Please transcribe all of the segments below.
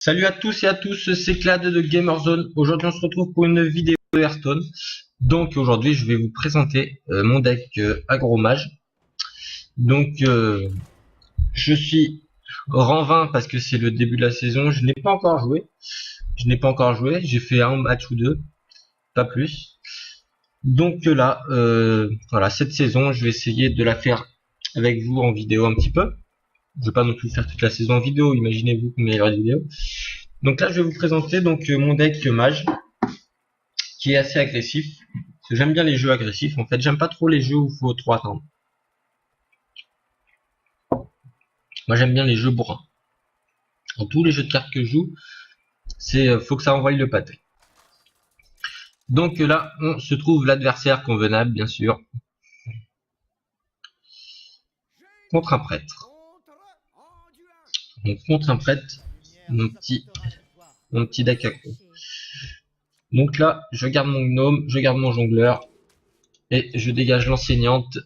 Salut à tous et à tous, c'est Clad de Gamerzone. Aujourd'hui on se retrouve pour une vidéo de Hearthstone. Donc aujourd'hui je vais vous présenter mon deck Agromage. Donc je suis rang 20 parce que c'est le début de la saison. Je n'ai pas encore joué. J'ai fait un match ou deux, pas plus. Donc là, voilà, cette saison je vais essayer de la faire avec vous en vidéo un petit peu. Je vais pas non plus faire toute la saison en vidéo, imaginez-vous combien il y aura de vidéos. Donc là je vais vous présenter donc mon deck mage qui est assez agressif. Parce que j'aime bien les jeux agressifs. En fait, j'aime pas trop les jeux où il faut trop attendre. Moi j'aime bien les jeux bourrins. Dans tous les jeux de cartes que je joue, c'est faut que ça envoie le pâté. Donc là, on se trouve l'adversaire convenable, bien sûr, contre un prêtre. Donc contre un prêtre, mon petit deck aggro. Donc là, je garde mon gnome, je garde mon jongleur et je dégage l'enseignante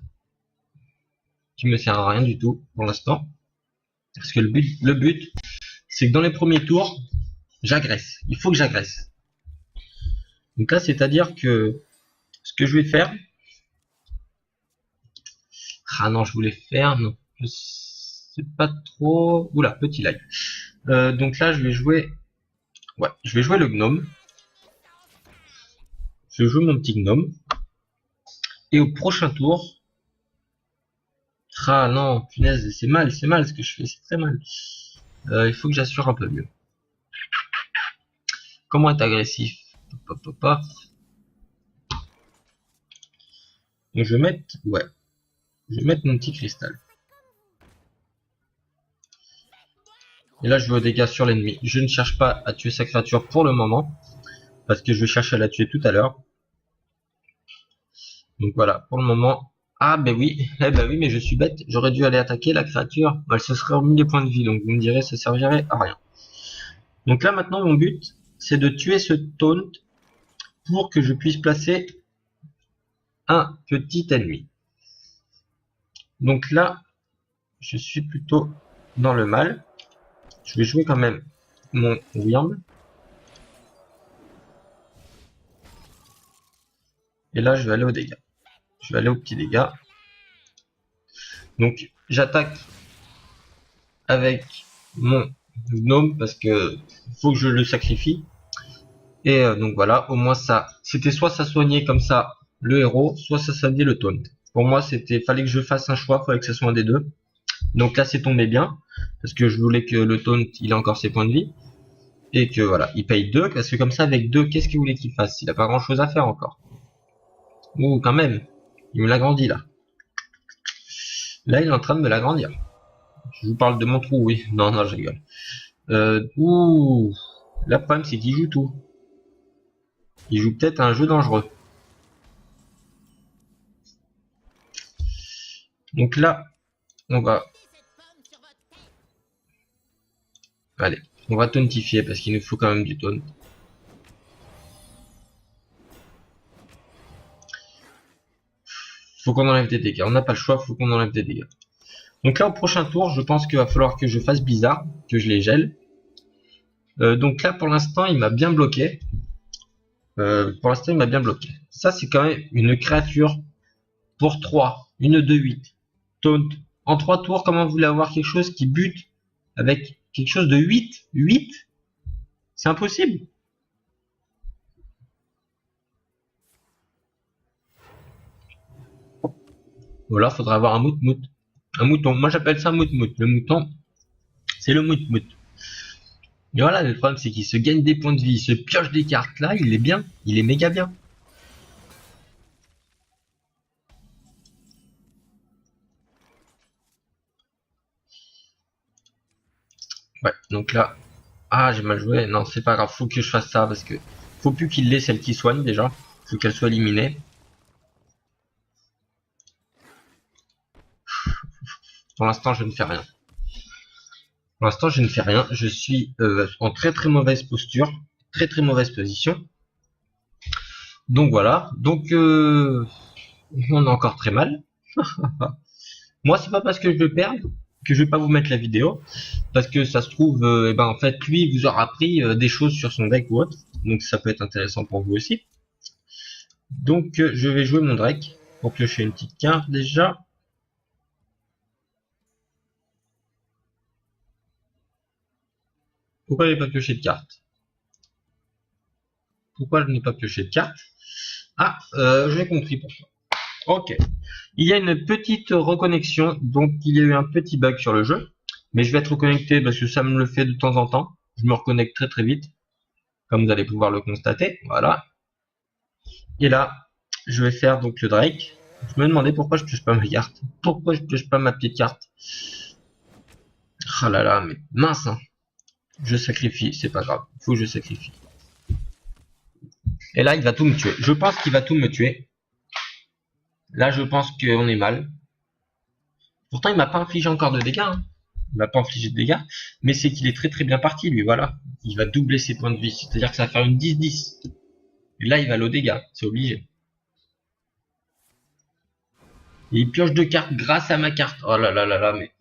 qui me sert à rien du tout pour l'instant. Parce que le but, c'est que dans les premiers tours, j'agresse. Il faut que j'agresse. Donc là, c'est-à-dire que ce que je vais faire... Ah non, je voulais faire... Non, je sais pas trop... Oula, petit lag. Donc là, je vais jouer... Ouais, je vais jouer le gnome. Je joue mon petit gnome. Et au prochain tour... Ah non, punaise, c'est mal ce que je fais, c'est très mal. Il faut que j'assure un peu mieux. Comment être agressif? Donc je vais mettre... Ouais. Je vais mettre mon petit cristal. Et là, je veux des dégâts sur l'ennemi. Je ne cherche pas à tuer sa créature pour le moment. Parce que je vais chercher à la tuer tout à l'heure. Donc voilà, pour le moment... Ah ben oui, mais je suis bête. J'aurais dû aller attaquer la créature. Elle se serait remis des points de vie. Donc vous me direz, ça servirait à rien. Donc là, maintenant, mon but, c'est de tuer ce taunt pour que je puisse placer un petit ennemi. Donc là, je suis plutôt dans le mal. Je vais jouer quand même mon Wyrm. Et là, je vais aller aux dégâts. Je vais aller aux petits dégâts. Donc, j'attaque avec mon gnome parce que faut que je le sacrifie. Et donc voilà, au moins ça, c'était soit ça soignait comme ça le héros, soit ça soignait le taunt. Pour moi, fallait que je fasse un choix, fallait que ce soit un des deux. Donc là, c'est tombé bien parce que je voulais que le taunt, il ait encore ses points de vie et que voilà, il paye 2 parce que comme ça, avec 2, qu'est-ce qu'il voulait qu'il fasse? Il a pas grand chose à faire encore. Ouh, quand même, il me l'agrandit là. Là, il est en train de me l'agrandir. Je vous parle de mon trou, oui. Non, je rigole. Ouh. Là, le problème, c'est qu'il joue tout. Il joue peut-être un jeu dangereux. Donc là, on va... Allez, on va tauntifier parce qu'il nous faut quand même du taunt. Faut qu'on enlève des dégâts. On n'a pas le choix, faut qu'on enlève des dégâts. Donc là, au prochain tour, je pense qu'il va falloir que je fasse bizarre, que je les gèle. Donc là, pour l'instant, il m'a bien bloqué. Ça, c'est quand même une créature pour 3. Une de 8. Taunt. En 3 tours, comment vous voulez avoir quelque chose qui bute avec quelque chose de 8? 8? C'est impossible. Ou alors, faudra avoir un mout-mout. Un mouton. Moi, j'appelle ça mout-mout. Le mouton, c'est le mout-mout. Et voilà, le problème, c'est qu'il se gagne des points de vie. Il se pioche des cartes. Là, il est bien. Il est méga bien. Ouais, donc là... Ah, j'ai mal joué. Non, c'est pas grave. Faut que je fasse ça parce que... Faut plus qu'il l'ait, celle qui soigne, déjà. Faut qu'elle soit éliminée. Pour l'instant, je ne fais rien. Pour l'instant, je ne fais rien. Je suis en très mauvaise posture. Très mauvaise position. Donc voilà. Donc, on est encore très mal. Moi, c'est pas parce que je veux perdre que je vais pas vous mettre la vidéo parce que ça se trouve, eh ben en fait lui vous aura appris des choses sur son deck ou autre, donc ça peut être intéressant pour vous aussi. Donc je vais jouer mon Drake pour piocher une petite carte déjà. Pourquoi je n'ai pas pioché de carte? Pourquoi je n'ai pas pioché de carte? Ah, j'ai compris pourquoi. Ok. Il y a une petite reconnexion, donc il y a eu un petit bug sur le jeu. Mais je vais être reconnecté parce que ça me le fait de temps en temps. Je me reconnecte très très vite, comme vous allez pouvoir le constater. Voilà. Et là, je vais faire donc le Drake. Je me demandais pourquoi je pioche pas ma carte. Pourquoi je pioche pas ma petite carte? Ah là là, mais mince, hein. Je sacrifie, c'est pas grave. Faut que je sacrifie. Et là, il va tout me tuer. Je pense qu'il va tout me tuer. Là, je pense qu'on est mal. Pourtant, il m'a pas infligé encore de dégâts. Hein. Il m'a pas infligé de dégâts. Mais c'est qu'il est très très bien parti, lui. Voilà. Il va doubler ses points de vie. C'est-à-dire que ça va faire une 10-10. Et là, il va au dégâts. C'est obligé. Et il pioche 2 cartes grâce à ma carte. Oh là là là là, mais...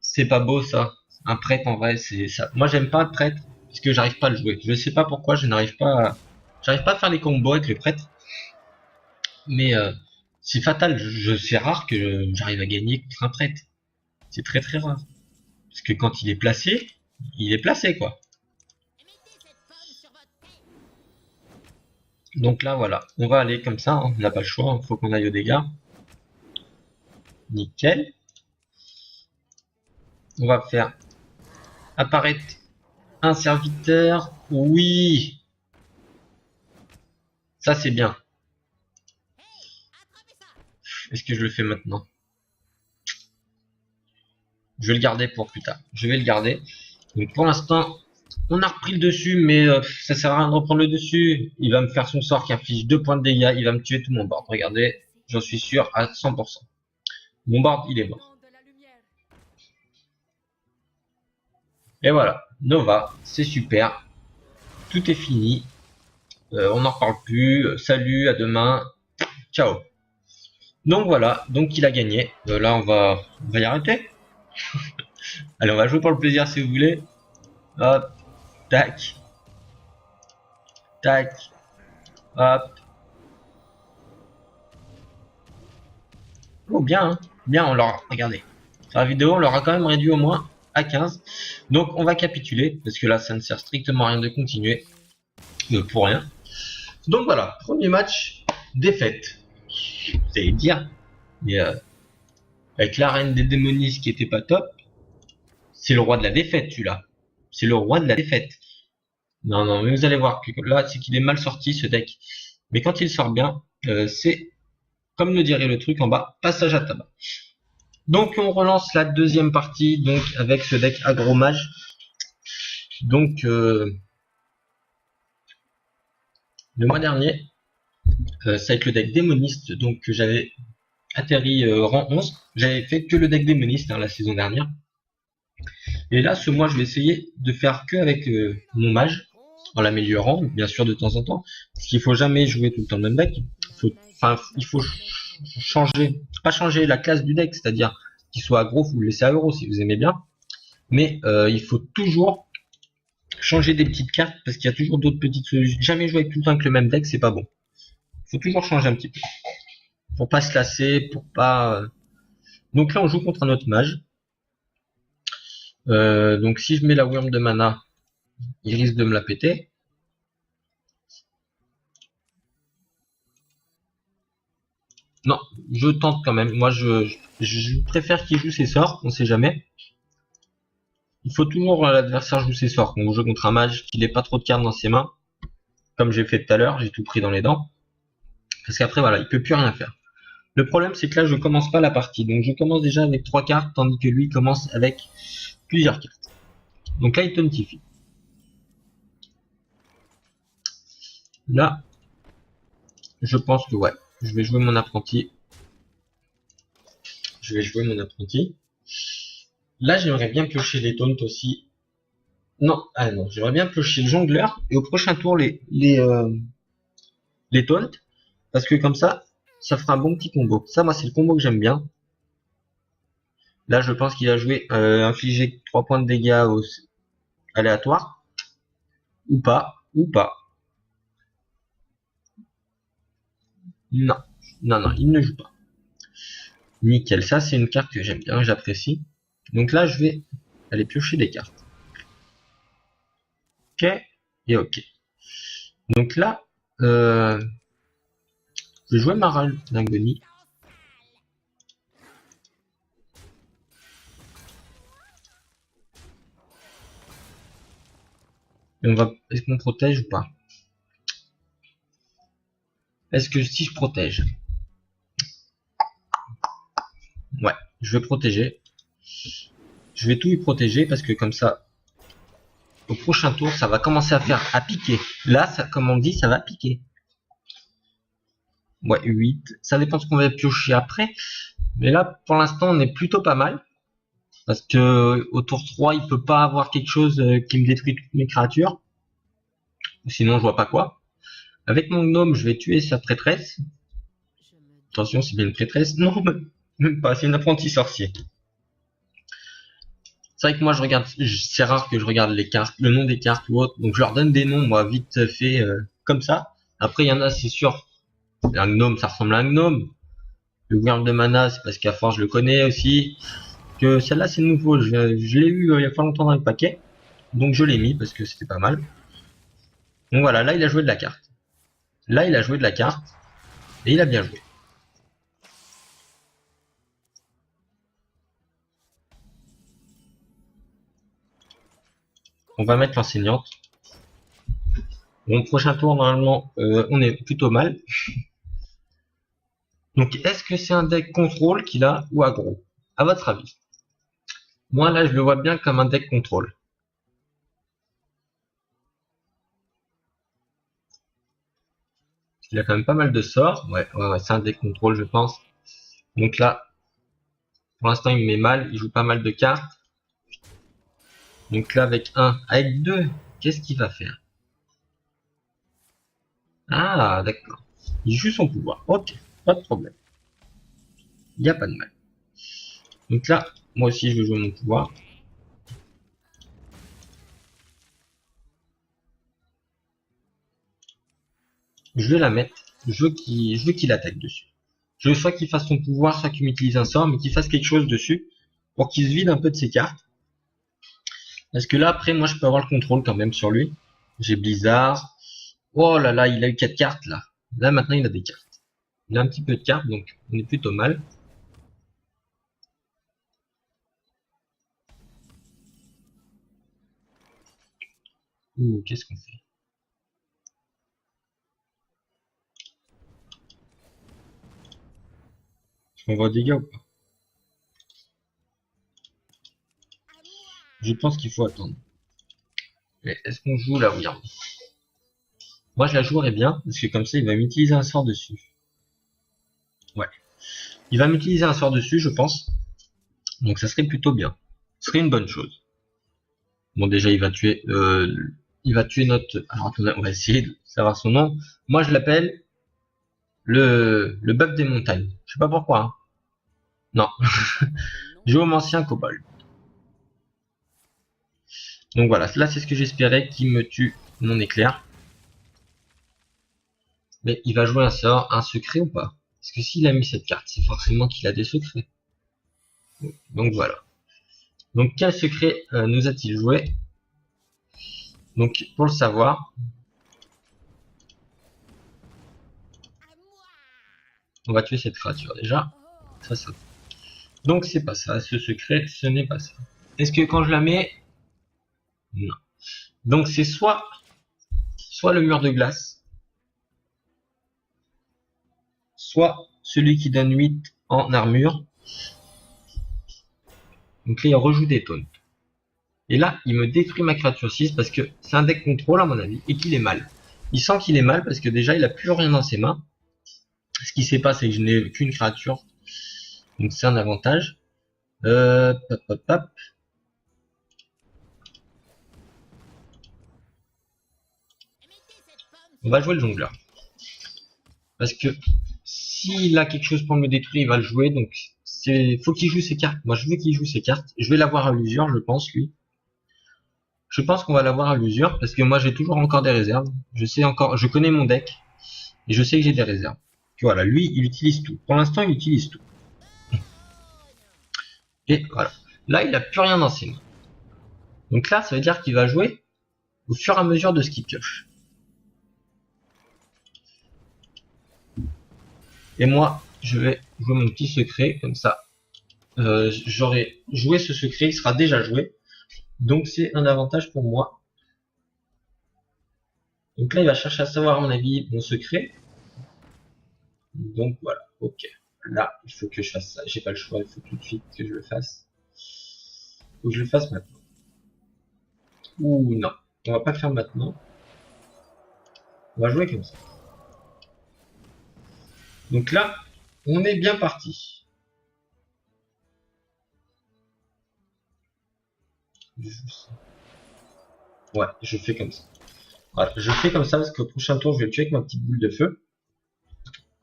C'est pas beau, ça. Un prêtre, en vrai, c'est ça. Moi, j'aime pas le prêtre. Parce que j'arrive pas à le jouer. Je sais pas pourquoi, je n'arrive pas à... J'arrive pas à faire les combos avec le prêtre. Mais c'est fatal. C'est rare que j'arrive à gagner contre un prêtre. C'est très très rare. Parce que quand il est placé quoi. Donc là voilà, on va aller comme ça, hein. On n'a pas le choix, il faut qu'on aille aux dégâts. Nickel. On va faire apparaître un serviteur. Oui. Ça c'est bien. Est-ce que je le fais maintenant? Je vais le garder pour plus tard. Je vais le garder. Donc pour l'instant, on a repris le dessus, mais ça sert à rien de reprendre le dessus. Il va me faire son sort qui inflige 2 points de dégâts. Il va me tuer tout mon board. Regardez, j'en suis sûr à 100%. Mon board, il est mort. Et voilà, Nova, c'est super. Tout est fini. On n'en reparle plus. Salut, à demain. Ciao. Donc voilà, donc il a gagné. Là, on va y arrêter. Allez, on va jouer pour le plaisir si vous voulez. Hop, tac, tac, hop. Oh, bien, hein. Bien, on leur regardez. Sur la vidéo, on leur a quand même réduit au moins à 15. Donc, on va capituler parce que là, ça ne sert strictement à rien de continuer pour rien. Donc voilà, premier match, défaite. Vous allez dire, mais avec l'arène des démonistes qui était pas top, c'est le roi de la défaite, celui-là. C'est le roi de la défaite. Non, non, mais vous allez voir que là, c'est qu'il est mal sorti ce deck. Mais quand il sort bien, c'est, comme le dirait le truc en bas, passage à tabac. Donc on relance la deuxième partie, donc avec ce deck agro-mage. Donc le mois dernier, c'est avec le deck démoniste, donc que j'avais atterri rang 11. J'avais fait que le deck démoniste la saison dernière. Et là, ce mois, je vais essayer de faire que avec mon mage, en l'améliorant, bien sûr, de temps en temps. Parce qu'il faut jamais jouer tout le temps le même deck. Il faut changer, pas changer la classe du deck, c'est-à-dire qu'il soit aggro, vous le laissez aggro si vous aimez bien. Mais il faut toujours changer des petites cartes parce qu'il y a toujours d'autres petites solutions. Jamais jouer tout le temps avec le même deck, c'est pas bon. Il faut toujours changer un petit peu. Pour pas se lasser, pour pas... Donc là, on joue contre un autre mage. Donc si je mets la Wurm de mana, il risque de me la péter. Non, je tente quand même. Moi, je préfère qu'il joue ses sorts, on sait jamais. Il faut toujours l'adversaire joue ses sorts. Quand vous jouez contre un mage qui n'ait pas trop de cartes dans ses mains, comme j'ai fait tout à l'heure, j'ai tout pris dans les dents. Parce qu'après, voilà, il peut plus rien faire. Le problème, c'est que là, je commence pas la partie. Donc, je commence déjà avec 3 cartes, tandis que lui commence avec plusieurs cartes. Donc là, il tontifie. Là, je pense que ouais, je vais jouer mon apprenti. Je vais jouer mon apprenti. Là, j'aimerais bien piocher les taunts aussi. Non, ah non, j'aimerais bien piocher le jongleur et au prochain tour les taunts. Parce que comme ça fera un bon petit combo. Ça, moi, c'est le combo que j'aime bien. Là, je pense qu'il a joué infliger 3 points de dégâts aléatoires. Ou pas. Ou pas. Non. Non, non, il ne joue pas. Nickel. Ça, c'est une carte que j'aime bien, j'apprécie. Donc là, je vais aller piocher des cartes. Ok. Et ok. Donc là, je vais jouer Maral d'Angoni. Et on va, est-ce qu'on protège ou pas? Est-ce que si je protège? Ouais, je vais protéger. Je vais tout y protéger parce que comme ça, au prochain tour, ça va commencer à piquer. Là, ça, comme on dit, ça va piquer. Ouais, 8. Ça dépend de ce qu'on va piocher après. Mais là, pour l'instant, on est plutôt pas mal. Parce que au tour 3, il peut pas avoir quelque chose qui me détruit toutes mes créatures. Sinon, je vois pas quoi. Avec mon gnome, je vais tuer sa prêtresse. Attention, c'est bien une prêtresse. Non, même pas, c'est une apprenti sorcier. C'est vrai que moi, je regarde, c'est rare que je regarde les cartes, le nom des cartes ou autre. Donc, je leur donne des noms, moi, vite fait, comme ça. Après, il y en a, c'est sûr. Un gnome, ça ressemble à un gnome. Le Wyrm de mana, c'est parce qu'à force, je le connais aussi. Que celle-là, c'est nouveau. Je l'ai eu il y a pas longtemps dans le paquet. Donc, je l'ai mis parce que c'était pas mal. Donc voilà, là, il a joué de la carte. Là, il a joué de la carte. Et il a bien joué. On va mettre l'enseignante. Bon, prochain tour, normalement, on est plutôt mal. Donc, est-ce que c'est un deck contrôle qu'il a ou aggro? À votre avis? Moi, là, je le vois bien comme un deck contrôle. Il a quand même pas mal de sorts. Ouais, c'est un deck contrôle, je pense. Donc là, pour l'instant, il me met mal. Il joue pas mal de cartes. Donc là, avec 2, qu'est-ce qu'il va faire? Ah, d'accord. Il joue son pouvoir. Ok, pas de problème. Il n'y a pas de mal. Donc là, moi aussi, je vais jouer mon pouvoir. Je vais la mettre. Je veux qu'il attaque dessus. Je veux soit qu'il fasse son pouvoir, soit qu'il m'utilise un sort, mais qu'il fasse quelque chose dessus pour qu'il se vide un peu de ses cartes. Parce que là, après, moi, je peux avoir le contrôle quand même sur lui. J'ai Blizzard. Oh là là, il a eu 4 cartes là. Là, maintenant, il a des cartes. Il a un petit peu de cartes, donc on est plutôt mal. Ouh, qu'est-ce qu'on fait? On va dégâts ou pas? Je pense qu'il faut attendre. Mais est-ce qu'on joue la Wyrm? Moi, je la jouerais bien, parce que comme ça, il va m'utiliser un sort dessus. Ouais. Il va m'utiliser un sort dessus, je pense. Donc ça serait plutôt bien. Ce serait une bonne chose. Bon, déjà, il va tuer notre... Alors, attendez, on va essayer de savoir son nom. Moi, je l'appelle le bœuf des montagnes. Je sais pas pourquoi, hein. Non. Géomancien kobold. Donc voilà, là, c'est ce que j'espérais qu'il me tue mon éclair. Mais il va jouer un sort, un secret ou pas? Parce que s'il a mis cette carte, c'est forcément qu'il a des secrets. Donc voilà. Donc quel secret nous a-t-il joué? Donc pour le savoir, on va tuer cette créature déjà. Ça. Donc c'est pas ça, ce secret, ce n'est pas ça. Est-ce que quand je la mets... Non. Donc c'est soit le mur de glace, soit celui qui donne 8 en armure. Donc là il rejoue des taunts. Et là, il me détruit ma créature 6 parce que c'est un deck contrôle à mon avis et qu'il est mal. Il sent qu'il est mal parce que déjà il a plus rien dans ses mains. Ce qui se passe, c'est que je n'ai qu'une créature. Donc c'est un avantage. Hop. On va jouer le jongleur. Parce que s'il a quelque chose pour me détruire, il va le jouer. Donc Faut qu'il joue ses cartes. Moi, je veux qu'il joue ses cartes. Je vais l'avoir à l'usure, je pense, lui. Je pense qu'on va l'avoir à l'usure parce que moi, j'ai toujours encore des réserves. Je connais mon deck et je sais que j'ai des réserves. Puis voilà, lui, il utilise tout. Pour l'instant, il utilise tout. Et voilà. Là, il a plus rien dans ses mains. Donc là, ça veut dire qu'il va jouer au fur et à mesure de ce qu'il pioche. Et moi, je vais jouer mon petit secret, comme ça. J'aurai joué ce secret, il sera déjà joué. Donc c'est un avantage pour moi. Donc là, il va chercher à savoir, à mon avis, mon secret. Donc voilà, ok. Là, il faut que je fasse ça. J'ai pas le choix, il faut tout de suite que je le fasse. Faut que je le fasse maintenant. Ou non, on va pas le faire maintenant. On va jouer comme ça. Donc là, on est bien parti. Ouais, je fais comme ça. Voilà, je fais comme ça parce qu'au prochain tour, je vais le tuer avec ma petite boule de feu.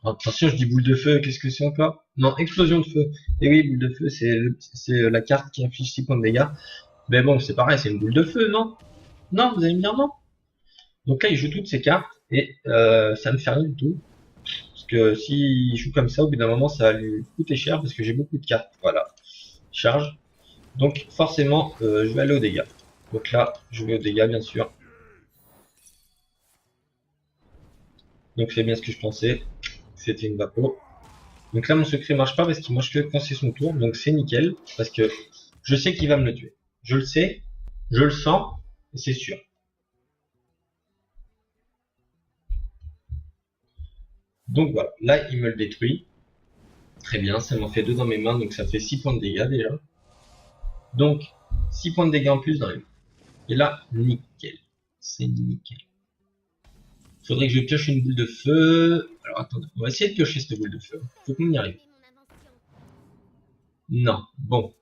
Attention, je dis boule de feu, qu'est-ce que c'est encore? Non, explosion de feu. Et oui, boule de feu, c'est la carte qui inflige 6 points de dégâts. Mais bon, c'est pareil, c'est une boule de feu, non? Non, vous allez me dire non? Donc là, il joue toutes ses cartes et ça me fait rien du tout. Parce que s'il joue comme ça, au bout d'un moment, ça va lui coûter cher parce que j'ai beaucoup de cartes. Voilà, charge. Donc forcément, je vais aller aux dégâts. Donc là, je vais aux dégâts, bien sûr. Donc c'est bien ce que je pensais. C'était une vapo. Donc là, mon secret marche pas parce qu'il marche que quand c'est son tour. Donc c'est nickel. Parce que je sais qu'il va me le tuer. Je le sais. Je le sens. Et c'est sûr. Donc voilà. Là, il me le détruit. Très bien. Ça m'en fait 2 dans mes mains. Donc ça fait 6 points de dégâts déjà. Donc 6 points de dégâts en plus dans les mains. Et là, nickel. C'est nickel. Faudrait que je pioche une boule de feu. Alors attendez. On va essayer de piocher cette boule de feu. Faut qu'on y arrive. Non. Bon.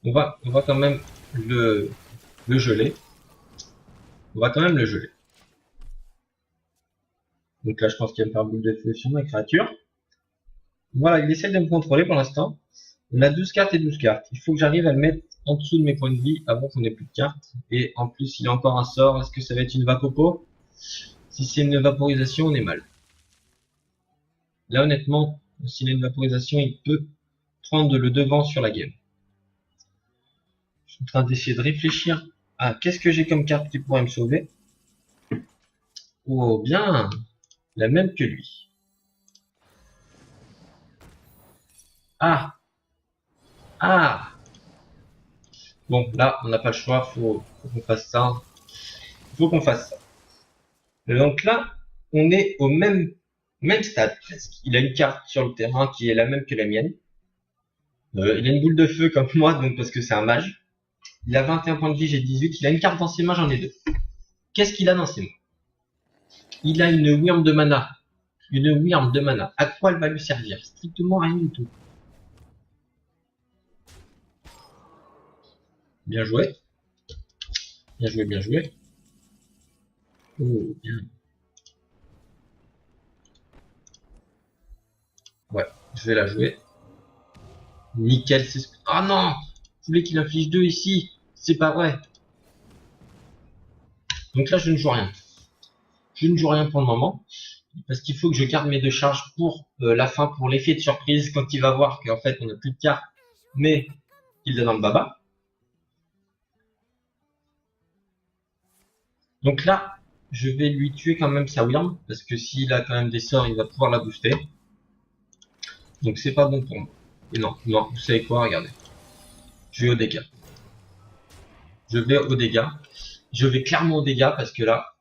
On va quand même le geler. On va quand même le geler. Donc là, je pense qu'il va me faire boule de feu sur ma créature. Voilà, il essaie de me contrôler pour l'instant. On a 12 cartes et 12 cartes. Il faut que j'arrive à le mettre en dessous de mes points de vie avant qu'on ait plus de cartes. Et en plus, il a encore un sort. Est-ce que ça va être une vapopo? Si c'est une vaporisation, on est mal. Là, honnêtement, s'il a une vaporisation, il peut prendre le devant sur la game. Je suis en train d'essayer de réfléchir à qu'est-ce que j'ai comme carte qui pourrait me sauver. Oh, bien! La même que lui. Ah! Ah! Bon, là, on n'a pas le choix, faut qu'on fasse ça. Faut qu'on fasse ça. Et donc là, on est au même stade presque. Il a une carte sur le terrain qui est la même que la mienne. Il a une boule de feu comme moi, donc parce que c'est un mage. Il a 21 points de vie, j'ai 18. Il a une carte dans ses mains, j'en ai 2. Qu'est-ce qu'il a dans ses mains? Il a une Wyrm de mana. Une Wyrm de mana. À quoi elle va lui servir? Strictement rien du tout. Bien joué. Bien joué, bien joué. Oh, bien. Ouais, je vais la jouer. Nickel, c'est ce que... Ah non! Je voulais qu'il inflige 2 ici. C'est pas vrai. Donc là, je ne joue rien. Je ne joue rien pour le moment. Parce qu'il faut que je garde mes 2 charges pour la fin, pour l'effet de surprise, quand il va voir qu'en fait, on n'a plus de cartes, mais qu'il est dans le baba. Donc là, je vais lui tuer quand même sa Wyrm, parce que s'il a quand même des sorts, il va pouvoir la booster. Donc c'est pas bon pour moi. Et non, non, vous savez quoi, regardez. Je vais au dégâts. Je vais au dégâts. Je vais clairement au dégâts, parce que là,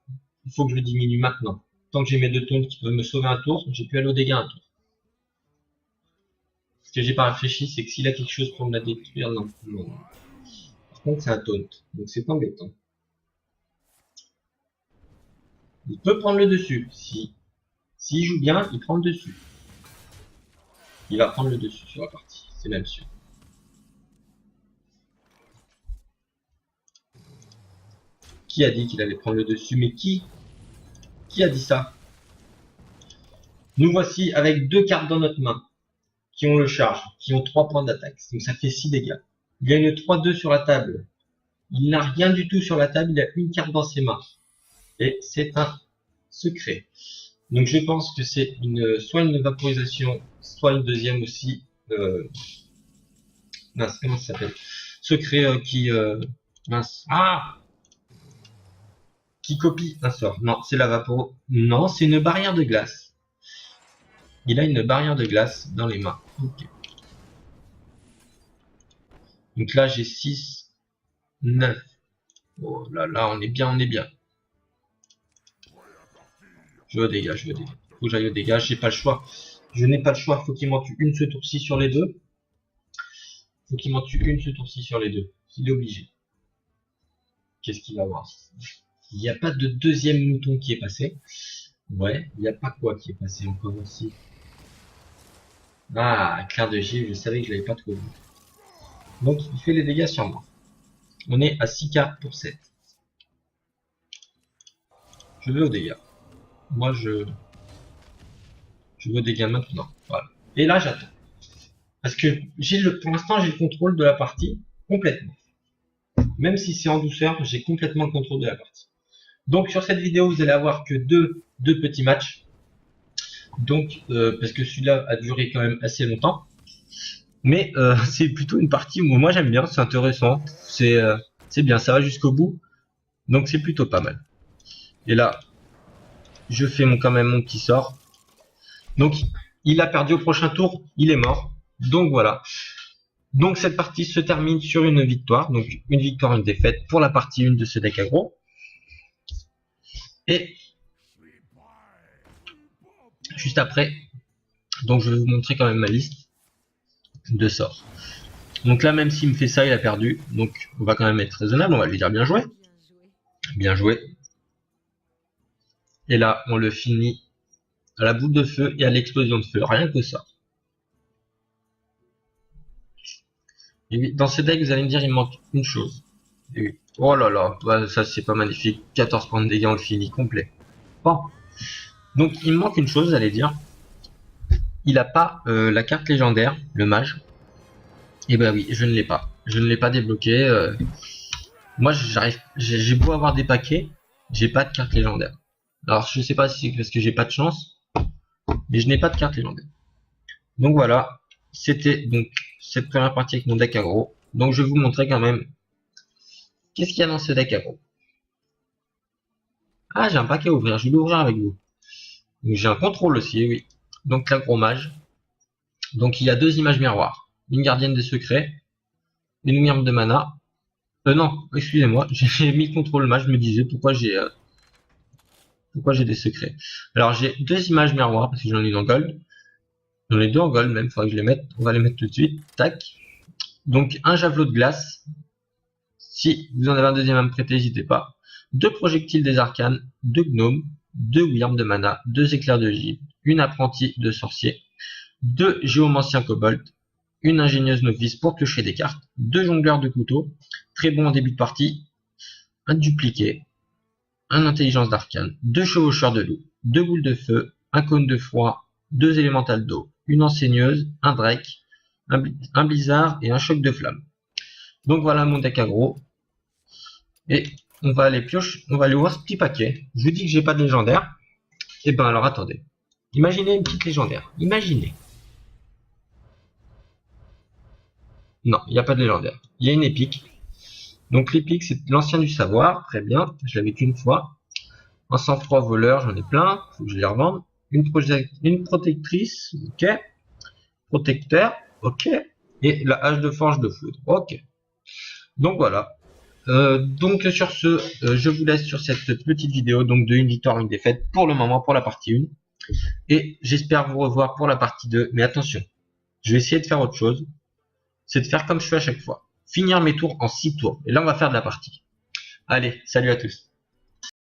il faut que je le diminue maintenant. Tant que j'ai mes 2 tombes qui peuvent me sauver un tour, j'ai pu aller au dégâts un tour. Ce que j'ai pas réfléchi, c'est que s'il a quelque chose pour me la détruire, non. Non. Par contre, c'est un taunt, donc c'est embêtant. Il peut prendre le dessus. S'il joue bien, il prend le dessus. Il va prendre le dessus sur la partie, c'est même sûr. Qui a dit qu'il allait prendre le dessus? Mais qui a dit ça? Nous voici avec 2 cartes dans notre main qui ont le charge, qui ont 3 points d'attaque. Donc ça fait 6 dégâts. Il y a une 3-2 sur la table. Il n'a rien du tout sur la table, il a une carte dans ses mains. Et c'est un secret. Donc je pense que c'est soit une vaporisation, soit une deuxième aussi. Mince, comment ça s'appelle? Secret mince. Ah! Qui copie un sort. Non, c'est la vapor. Non, c'est une barrière de glace. Il a une barrière de glace dans les mains. Ok. Donc là, j'ai 6, 9. Oh là là, on est bien, on est bien. Je veux au dégâts, je veux au dégâts. Faut que j'aille au dégâts, j'ai pas le choix. Je n'ai pas le choix, faut qu'il m'en tue une ce tour-ci sur les deux. Faut qu'il m'en tue une ce tour-ci sur les deux. Il est obligé. Qu'est-ce qu'il va avoir? Il n'y a pas de deuxième mouton qui est passé. Ouais, il n'y a pas quoi qui est passé encore aussi. Ah, clair de givre, je savais que je l'avais pas trouvé. Donc il fait les dégâts sur moi. On est à 6k pour 7. Je vais au dégâts. Moi je veux des dégâts maintenant. Voilà. Et là j'attends. Parce que pour l'instant j'ai le contrôle de la partie complètement. Même si c'est en douceur, j'ai complètement le contrôle de la partie. Donc sur cette vidéo, vous allez avoir que deux petits matchs. Donc parce que celui-là a duré quand même assez longtemps. Mais c'est plutôt une partie où moi j'aime bien, c'est intéressant, c'est bien, ça va jusqu'au bout. Donc c'est plutôt pas mal. Et là, je fais quand même mon petit sort. Donc il a perdu au prochain tour, il est mort. Donc voilà. Donc cette partie se termine sur une victoire. Donc une victoire, une défaite pour la partie 1 de ce deck aggro. Et juste après, donc je vais vous montrer quand même ma liste de sorts. Donc là, même s'il me fait ça, il a perdu. Donc on va quand même être raisonnable, on va lui dire bien joué. Bien joué. Et là, on le finit à la boule de feu et à l'explosion de feu. Rien que ça. Et dans ce deck, vous allez me dire, il manque une chose. Et oh là là, ça c'est pas magnifique. 14 points de dégâts, on le finit complet. Bon. Donc il me manque une chose, vous allez dire. Il a pas la carte légendaire, le mage. Et ben oui, je ne l'ai pas. Je ne l'ai pas débloqué. Moi, j'ai beau avoir des paquets, j'ai pas de carte légendaire. Alors je sais pas si c'est parce que j'ai pas de chance, mais je n'ai pas de carte légendaire. Donc voilà, c'était donc cette première partie avec mon deck aggro. Donc je vais vous montrer quand même qu'est-ce qu'il y a dans ce deck aggro. Ah, j'ai un paquet à ouvrir, je vais l'ouvrir avec vous. J'ai un contrôle aussi, oui. Donc l'aggro mage. Donc il y a 2 images miroirs. Une gardienne des secrets, une lumière de mana. Non, excusez-moi, j'ai mis le contrôle mage, je me disais pourquoi j'ai des secrets. Alors j'ai 2 images miroirs parce que j'en ai une en gold. J'en ai 2 en gold même, faudrait que je les mette. On va les mettre tout de suite. Tac. Donc un javelot de glace. Si vous en avez un deuxième à me prêter, n'hésitez pas. 2 projectiles des arcanes, 2 gnomes, 2 wyrms de mana, 2 éclairs de givre, une apprentie de sorcier, 2 géomanciens kobold, une ingénieuse novice pour piocher des cartes, 2 jongleurs de couteaux, très bon en début de partie, un dupliqué, un intelligence d'arcane, 2 chevaucheurs de loup, 2 boules de feu, un cône de froid, 2 élémentales d'eau, une enseigneuse, un drake, un blizzard et un choc de flamme. Donc voilà mon deck aggro. Et on va aller on va aller voir ce petit paquet. Je vous dis que j'ai pas de légendaire. Et ben alors attendez. Imaginez une petite légendaire. Imaginez. Non, il n'y a pas de légendaire. Il y a une épique. Donc l'épique, c'est l'ancien du savoir. Très bien. Je l'avais qu'une fois. Un sang-froid voleur, j'en ai plein. Faut que je les revende. Une protectrice. Ok. Protecteur. Ok. Et la hache de forge de foudre. Ok. Donc voilà. Donc sur ce, je vous laisse sur cette petite vidéo donc de une victoire, une défaite pour le moment pour la partie 1. Et j'espère vous revoir pour la partie 2. Mais attention, je vais essayer de faire autre chose. C'est de faire comme je fais à chaque fois. Finir mes tours en 6 tours. Et là, on va faire de la partie. Allez, salut à tous.